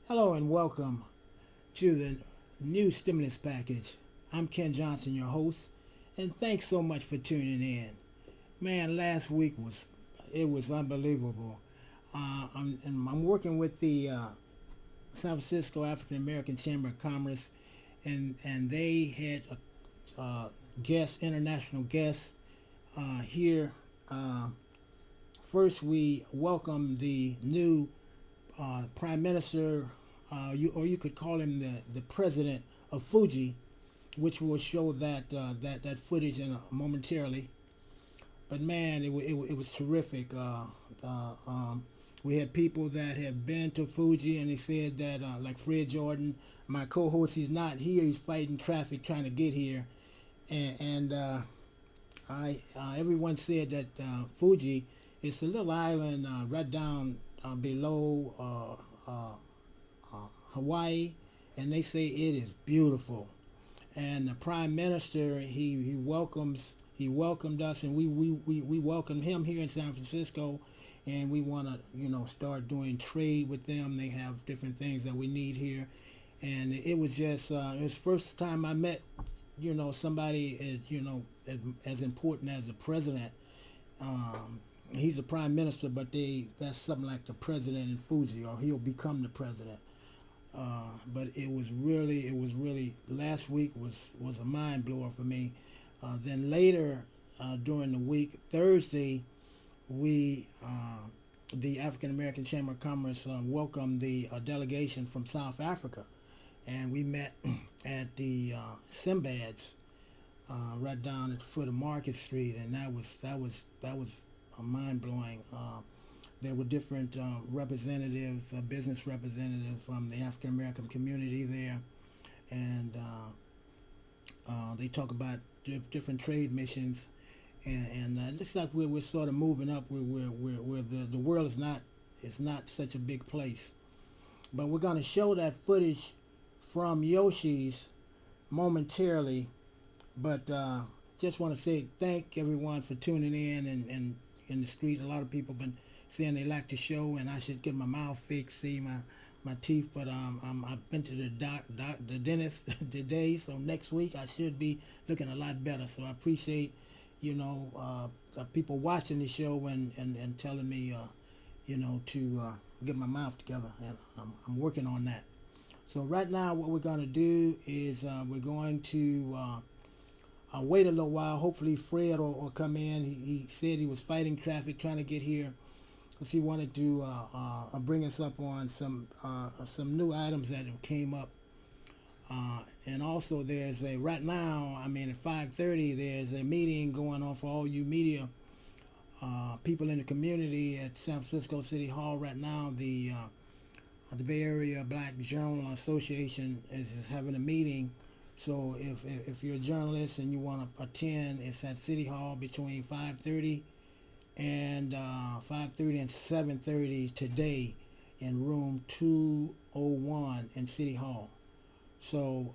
Hello and welcome to the new stimulus package. I'm Ken Johnson, your host, and thanks so much for tuning in. Man, last week was unbelievable. I'm working with the San Francisco African American Chamber of Commerce, and they had guests, international guests here. Uh, First, we welcome the new Prime Minister, or you could call him the president of Fiji, which will show that footage momentarily. But man, it was terrific. We had people that have been to Fuji, and they said that, like Fred Jordan, my co-host, he's not here. He's fighting traffic trying to get here, and I everyone said that Fuji is a little island right down below Hawaii, and they say it is beautiful. And the prime minister he welcomed us, and we welcomed him here in San Francisco, and we want to start doing trade with them. They have different things that we need here, and it was just it was the first time I met somebody as important as the president. He's the prime minister, but that's something like the president in Fuji, or he'll become the president. But it was really last week was a mind blower for me. Then later during the week, Thursday, we the African American Chamber of Commerce welcomed the delegation from South Africa, and we met at the Simbads right down at the foot of Market Street, and that was mind blowing. There were different representatives, business representatives from the African American community there, and they talk about different trade missions, and it looks like we're sort of moving up. Where the world is not such a big place, but we're going to show that footage from Yoshi's momentarily. But just want to say thank everyone for tuning in, and in the street a lot of people been saying they like the show, and I should get my mouth fixed, see my teeth. But I've been to the dentist today, so next week I should be looking a lot better. So I appreciate people watching the show and telling me to get my mouth together, and I'm working on that. So right now what we're going to do is we're going to wait a little while. Hopefully Fred will come in. He said he was fighting traffic trying to get here because he wanted to bring us up on some new items that came up. And also there's right now, I mean at 5:30, there's a meeting going on for all you media people in the community at San Francisco City Hall right now. The Bay Area Black Journal Association is having a meeting. So if you're a journalist and you want to attend, it's at City Hall between 5:30 and 7:30 today in room 201 in City Hall. So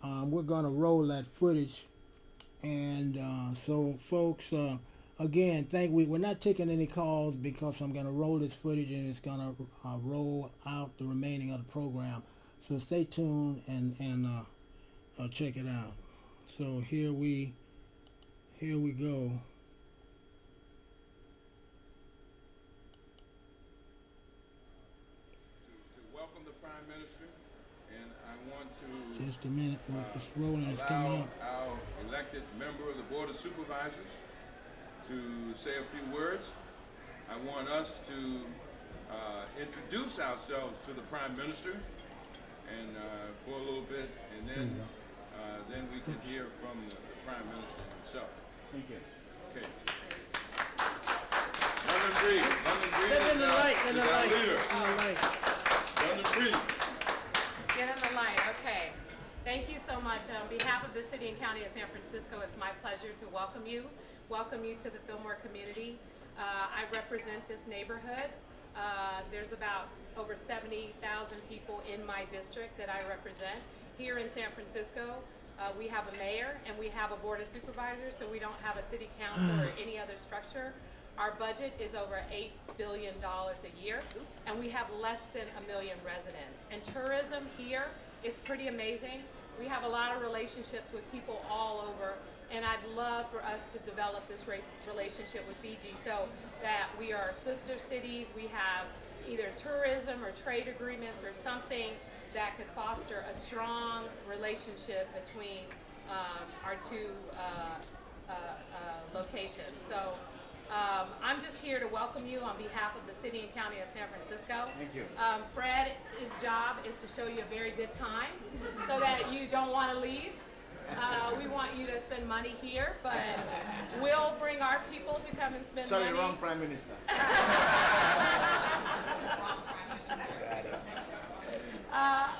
we're gonna roll that footage, and so folks, again, we're not taking any calls because I'm gonna roll this footage, and it's gonna roll out the remaining of the program. So stay tuned and I'll check it out. So here we go. To welcome the Prime Minister, and I want to Just a minute. It's rolling. It's coming allow up. our elected member of the Board of Supervisors to say a few words. I want us to introduce ourselves to the Prime Minister, and for a little bit, and then we can hear from the Prime Minister himself. Thank you. Okay. London Breed. London Breed Get in the light. is In the our light. leader. In the light. London Breed. Get in the light, okay. Thank you so much. On behalf of the City and County of San Francisco, it's my pleasure to welcome you to the Fillmore community. I represent this neighborhood. There's about over 70,000 people in my district that I represent. Here in San Francisco, we have a mayor and we have a board of supervisors, so we don't have a city council or any other structure. Our budget is over $8 billion a year, and we have less than 1 million residents. And tourism here is pretty amazing. We have a lot of relationships with people all over, and I'd love for us to develop this relationship with Fiji so that we are sister cities. We have either tourism or trade agreements or something that could foster a strong relationship between our two locations. So I'm just here to welcome you on behalf of the City and County of San Francisco. Thank you. Fred, his job is to show you a very good time so that you don't want to leave. We want you to spend money here, but we'll bring our people to come and spend money. Sorry, wrong Prime Minister.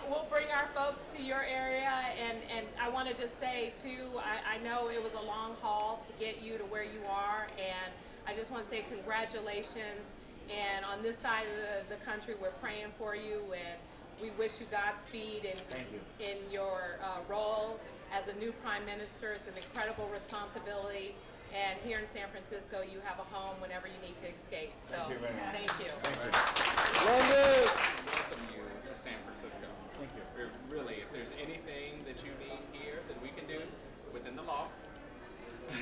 We'll bring our folks to your area, and I want to just say too, I know it was a long haul to get you to where you are, and I just want to say congratulations. And on this side of the country, we're praying for you, and we wish you Godspeed in your role as a new Prime Minister. It's an incredible responsibility. And here in San Francisco, you have a home whenever you need to escape. So, thank you. Welcome you to San Francisco. Thank you. Really, if there's anything that you need here that we can do within the law,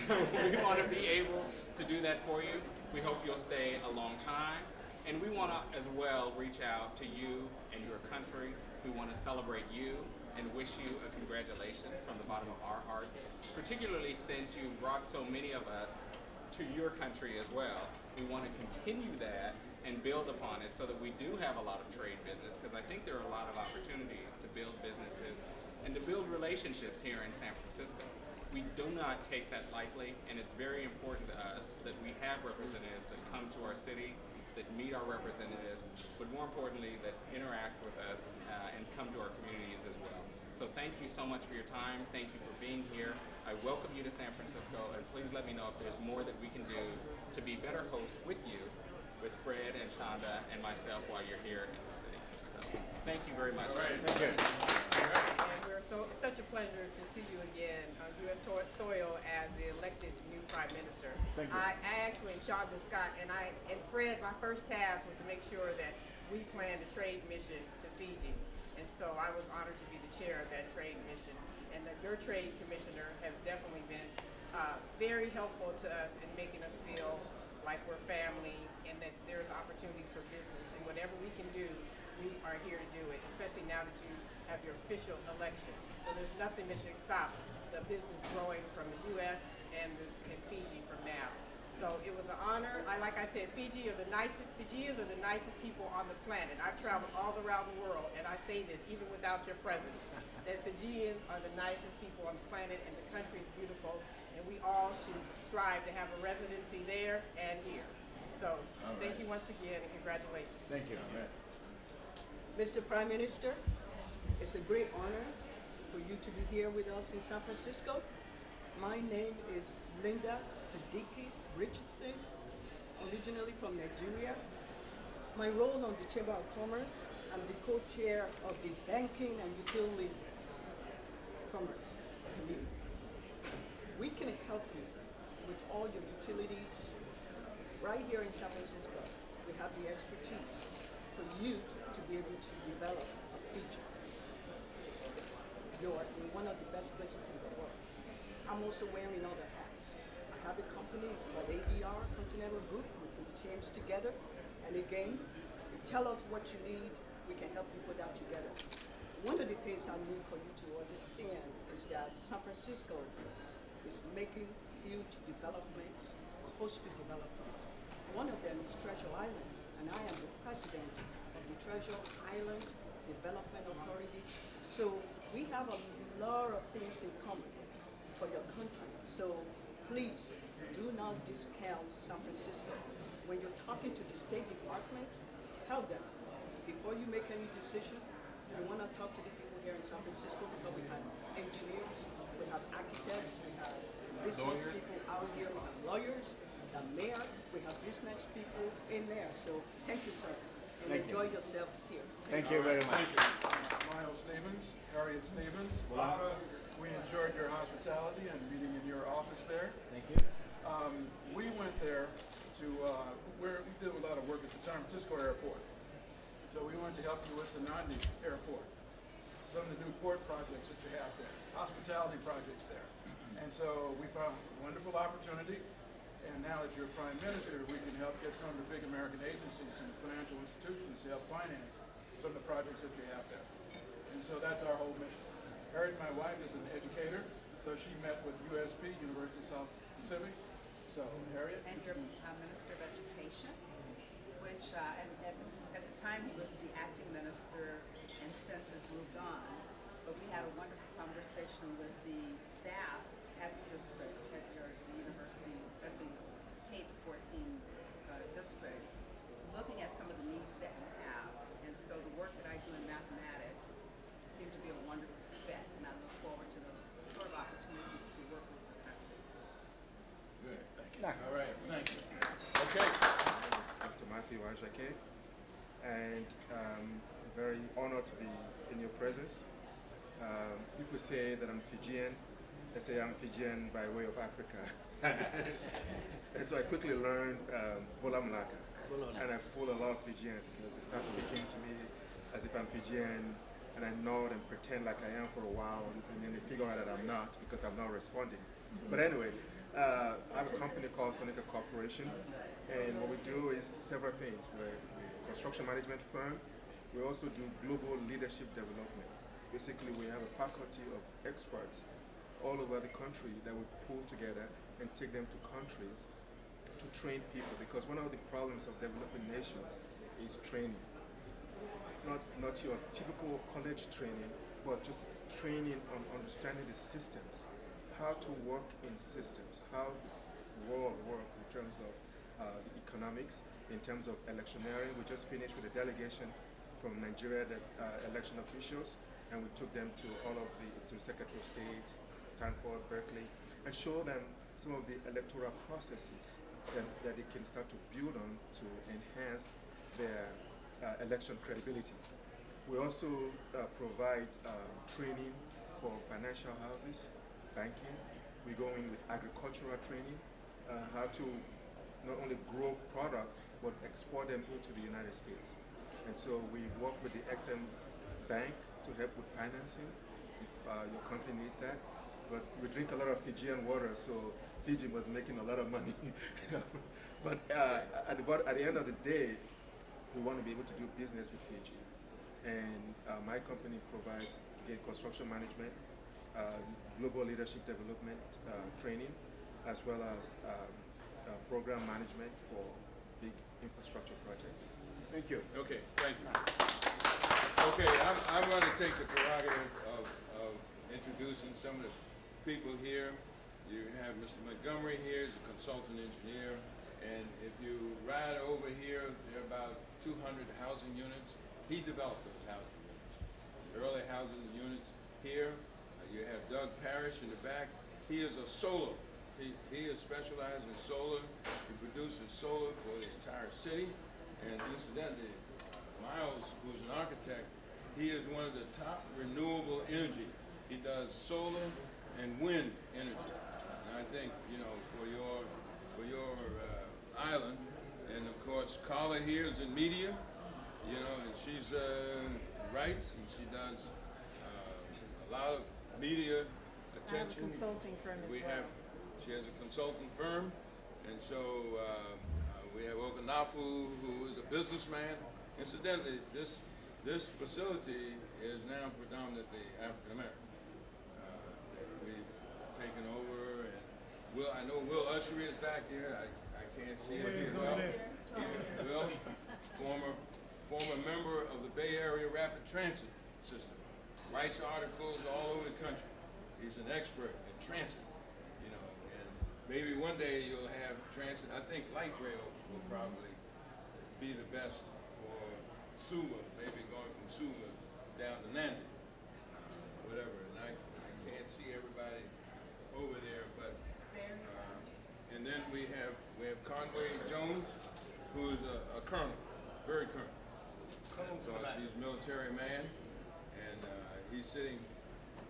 we want to be able to do that for you. We hope you'll stay a long time. And we want to as well reach out to you and your country. We want to celebrate you and wish you a congratulations from the bottom of our hearts, particularly since you brought so many of us to your country as well. We want to continue that and build upon it so that we do have a lot of trade business, because I think there are a lot of opportunities to build businesses and to build relationships here in San Francisco. We do not take that lightly, and it's very important to us that we have representatives that come to our city, that meet our representatives, but more importantly, that interact with us and come to our communities as well. So thank you so much for your time. Thank you for being here. I welcome you to San Francisco, and please let me know if there's more that we can do to be better hosts with you, with Fred and Shonda and myself while you're here in the city. So thank you very much. All right. Thank you. And we're such a pleasure to see you again on U.S. soil as the elected new Prime Minister. Thank you. I actually am Shonda Scott, and Fred, my first task was to make sure that we planned a trade mission to Fiji. And so I was honored to be the chair of that trade mission. And that your trade commissioner has definitely been very helpful to us in making us feel like we're family and that there's opportunities for business. And whatever we can do, we are here to do it, especially now that you have your official election. So there's nothing that should stop the business growing from the U.S. and Fiji from now. So it was an honor. Like I said, Fijians are the nicest people on the planet. I've traveled all around the world, and I say this even without your presence, that Fijians are the nicest people on the planet, and the country is beautiful, and we all should strive to have a residency there and here. So thank you once again, and congratulations. Thank you. Mr. Prime Minister, it's a great honor for you to be here with us in San Francisco. My name is Linda Fidiki Richardson, originally from Nigeria. My role on the Chamber of Commerce, I'm the co-chair of the Banking and Utility Commerce Committee. We can help you with all your utilities right here in San Francisco. We have the expertise for you to be able to develop a future. You're in one of the best places in the world. I'm also wearing other hats. I have a company, it's called ADR, Continental Group. We put teams together, and again, you tell us what you need, we can help you put that together. One of the things I need for you to understand is that San Francisco is making huge developments, coastal developments. One of them is Treasure Island, and I am the president of the Treasure Island Development Authority. So we have a lot of things in common for your country. So please do not discount San Francisco. When you're talking to the State Department, tell them before you make any decision, you want to talk to the people here in San Francisco, because we have engineers, we have architects, we have business people out here, we have lawyers, the mayor, we have business people in there. So thank you, sir, and enjoy yourself here. Thank you very much. Miles Stevens, Harriet Stevens. We enjoyed your hospitality and meeting in your office there. Thank you. We went there to San Francisco airport. So we wanted to help you with the Nandi airport, some of the new port projects that you have there, hospitality projects there. And so we found a wonderful opportunity, and now that you're Prime Minister, we can help get some of the big American agencies and financial institutions to help finance some of the projects that you have there. And so that's our whole mission. Harriet, my wife, is an educator, so she met with USP, University of South Pacific. So Harriet. And you're Minister of Education, which and at the time he was the acting minister, and since has moved on. But we had a wonderful conversation with the staff at the district, at your university, at the K-14 district, looking at some of the needs that we have. And so the work that I do in mathematics seemed to be a wonderful fit, and I look forward to those sort of opportunities to work with the country. Good. All right, thank you. Okay. My name is Dr. Matthew Ajake, and very honored to be in your presence. People say that I'm Fijian. They say I'm Fijian by way of Africa. And so I quickly learned Vola Mlaka. And I fool a lot of Fijians because they start speaking to me as if I'm Fijian, and I nod and pretend like I am for a while, and then they figure out that I'm not because I'm not responding. But anyway, I have a company called Sonica Corporation, and what we do is several things. We're a construction management firm. We also do global leadership development. Basically, we have a faculty of experts all over the country that we pull together and take them to countries to train people, because one of the problems of developing nations is training. Not your typical college training, but just training on understanding the systems, how to work in systems, how the world works in terms of the economics, in terms of electioneering. We just finished with a delegation from Nigeria, that election officials, and we took them to all of to the Secretary of State, Stanford, Berkeley, and show them some of the electoral processes that they can start to build on to enhance their election credibility. We also provide training for financial houses, banking. We go in with agricultural training, how to not only grow products, but export them into the United States. And so we work with the XM Bank to help with financing, if your country needs that. But we drink a lot of Fijian water, so Fiji was making a lot of money. But at the end of the day, we want to be able to do business with Fiji. And my company provides, again, construction management, global leadership development training, as well as program management for big infrastructure projects. Thank you. Okay, thank you. Okay, I'm going to take the prerogative of introducing some of the people here. You have Mr. Montgomery here, he's a consultant engineer, and if you ride over here, there are about 200 housing units. He developed those housing units. The early housing units here. You have Doug Parrish in the back. He is a solar. He is specialized in solar. He produces solar for the entire city. And incidentally, Miles, who's an architect, he is one of the top renewable energy. He does solar and wind energy. And I think, you know, for your island, and of course, Carla here is in media, you know, and she's writes and she does a lot of media attention. I have a consulting firm as well. She has a consulting firm, and so we have Okanafu, who is a businessman. Incidentally, this facility is now predominantly African American. We've taken over, and I know Will Ushery is back there. I can't see him as well. Will, former member of the Bay Area Rapid Transit System, writes articles all over the country. He's an expert in transit, you know, and maybe one day you'll have transit. I think light rail will probably be the best for Suva, maybe going from Suva down to Nandi, whatever. And I can't see everybody over there, but and then we have Conway Jones, who's a colonel, very colonel. So he's a military man, and he's sitting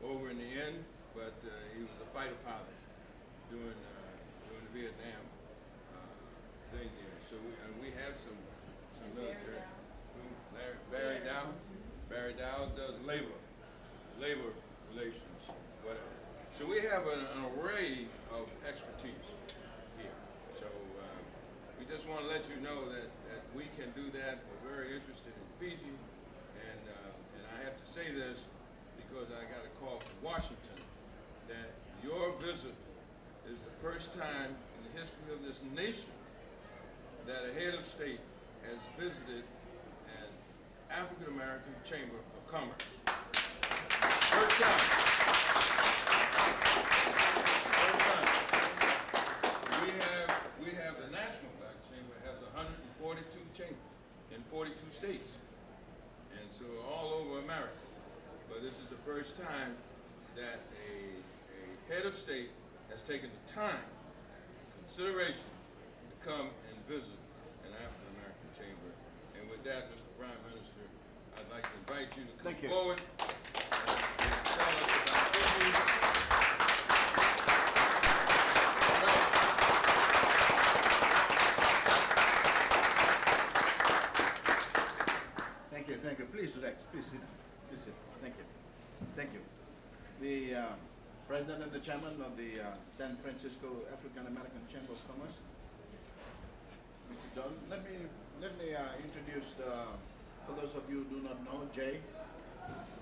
over in the end, but he was a fighter pilot during the Vietnam thing there. So we have some some military. Barry Dow. Barry Dow does labor relations, whatever. So we have an array of expertise here. So we just want to let you know that we can do that. We're very interested in Fiji, and I have to say this because I got a call from Washington that your visit is the first time in the history of this nation that a head of state has visited an African American Chamber of Commerce. First time. First time. We have the National Black Chamber has 142 chambers in 42 states, and so all over America. But this is the first time that a head of state has taken the time, consideration, to come and visit an African American chamber. And with that, Mr. Prime Minister, I'd like to invite you to come Thank you. forward and tell us about Fiji. Thank you. Please relax. Please sit down. Please sit. Thank you. Thank you. The President and the Chairman of the San Francisco African American Chamber of Commerce, Mr. John. Let me introduce for those of you who do not know, Jay.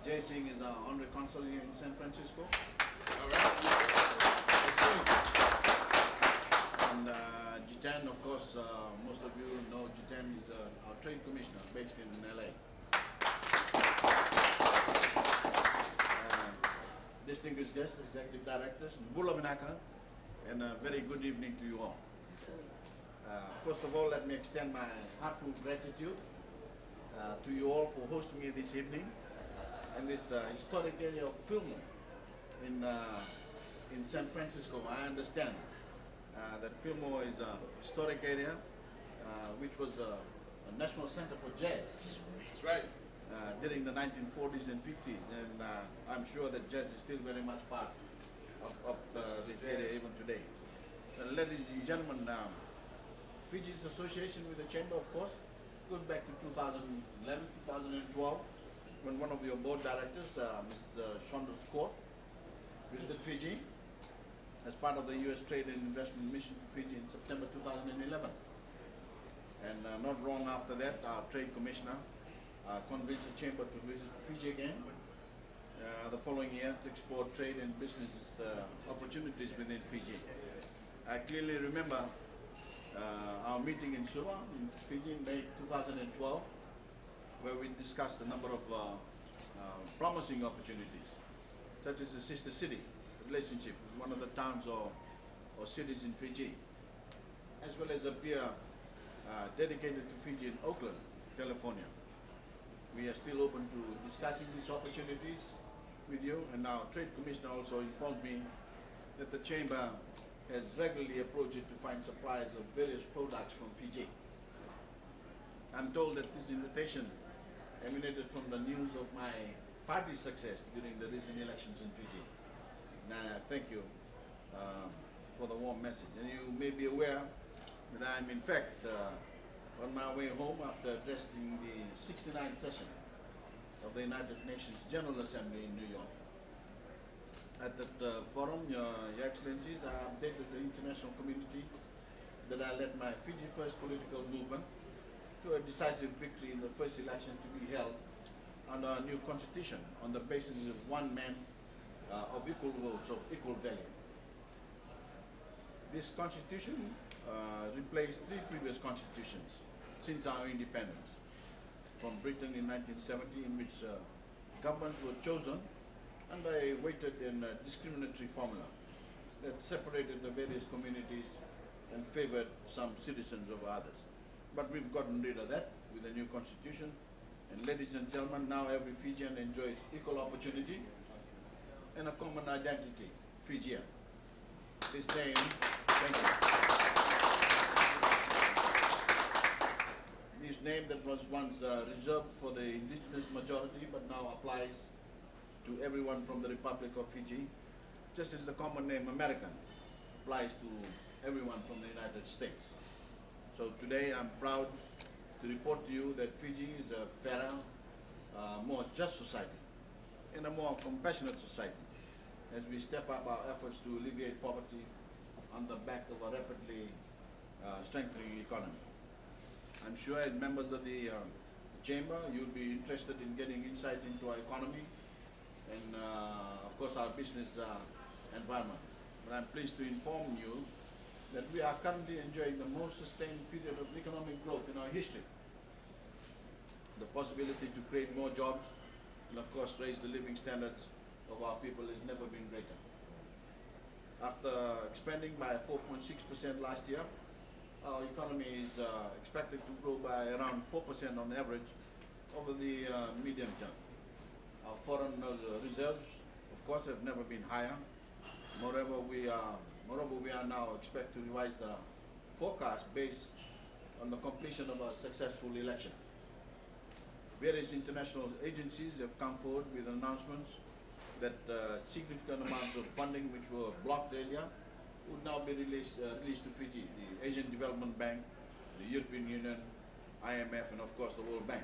Jay Singh is our honorary consul here in San Francisco. All right. And Jitan, of course, most of you know Jitan is our trade commissioner based in LA. Distinguished guests, executive directors, Bula Vinaka, and a very good evening to you all. First of all, let me extend my heartfelt gratitude to you all for hosting me this evening in this historic area of Fillmore in San Francisco. I understand that Fillmore is a historic area which was a national center for jazz. That's right. During the 1940s and 50s, and I'm sure that jazz is still very much part of this area even today. Ladies and gentlemen, Fiji's association with the Chamber, of course, goes back to 2011, 2012, when one of your board directors, Ms. Shonda Scott, visited Fiji as part of the U.S. Trade and Investment Mission to Fiji in September 2011. And not long after that, our Trade Commissioner convinced the Chamber to visit Fiji again the following year to explore trade and business opportunities within Fiji. I clearly remember our meeting in Suva in Fiji in May 2012, where we discussed a number of promising opportunities, such as the sister city relationship with one of the towns or cities in Fiji, as well as a pier dedicated to Fiji in Oakland, California. We are still open to discussing these opportunities with you, and our Trade Commissioner also informed me that the Chamber has regularly approached it to find suppliers of various products from Fiji. I'm told that this invitation emanated from the news of my party's success during the recent elections in Fiji. And I thank you for the warm message. And you may be aware that I'm in fact on my way home after addressing the 69th session of the United Nations General Assembly in New York. At that forum, Your Excellencies, I updated the international community that I led my Fiji First political movement to a decisive victory in the first election to be held under our new constitution on the basis of one man of equal votes of equal value. This constitution replaced three previous constitutions since our independence from Britain in 1970, in which governments were chosen under a weighted and discriminatory formula that separated the various communities and favored some citizens over others. But we've gotten rid of that with the new constitution. And ladies and gentlemen, now every Fijian enjoys equal opportunity and a common identity, Fijian. This name, thank you. This name that was once reserved for the indigenous majority but now applies to everyone from the Republic of Fiji, just as the common name American applies to everyone from the United States. So today I'm proud to report to you that Fiji is a fairer, more just society and a more compassionate society as we step up our efforts to alleviate poverty on the back of a rapidly strengthening economy. I'm sure as members of the Chamber, you'll be interested in getting insight into our economy and of course our business environment. But I'm pleased to inform you that we are currently enjoying the most sustained period of economic growth in our history. The possibility to create more jobs and of course raise the living standards of our people has never been greater. After expanding by 4.6% last year, our economy is expected to grow by around 4% on average over the medium term. Our foreign reserves, of course, have never been higher. Moreover, we are now expect to revise the forecast based on the completion of a successful election. Various international agencies have come forward with announcements that significant amounts of funding which were blocked earlier would now be released to Fiji, the Asian Development Bank, the European Union, IMF, and of course the World Bank.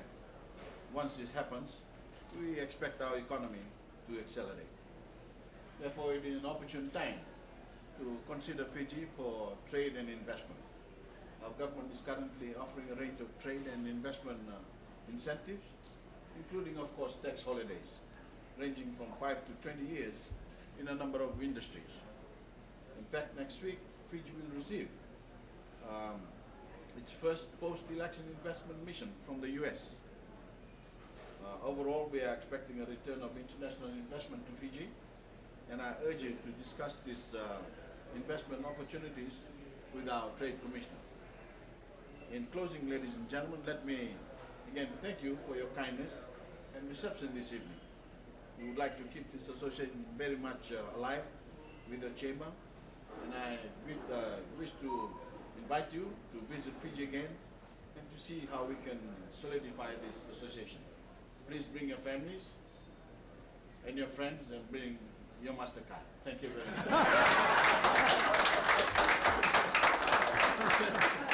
Once this happens, we expect our economy to accelerate. Therefore, it is an opportune time to consider Fiji for trade and investment. Our government is currently offering a range of trade and investment incentives, including of course tax holidays, ranging from 5 to 20 years in a number of industries. In fact, next week, Fiji will receive its first post-election investment mission from the US. Overall, we are expecting a return of international investment to Fiji, and I urge you to discuss these investment opportunities with our Trade Commissioner. In closing, ladies and gentlemen, let me again thank you for your kindness and reception this evening. We would like to keep this association very much alive with the Chamber, and I wish to invite you to visit Fiji again and to see how we can solidify this association. Please bring your families and your friends and bring your MasterCard. Thank you very much.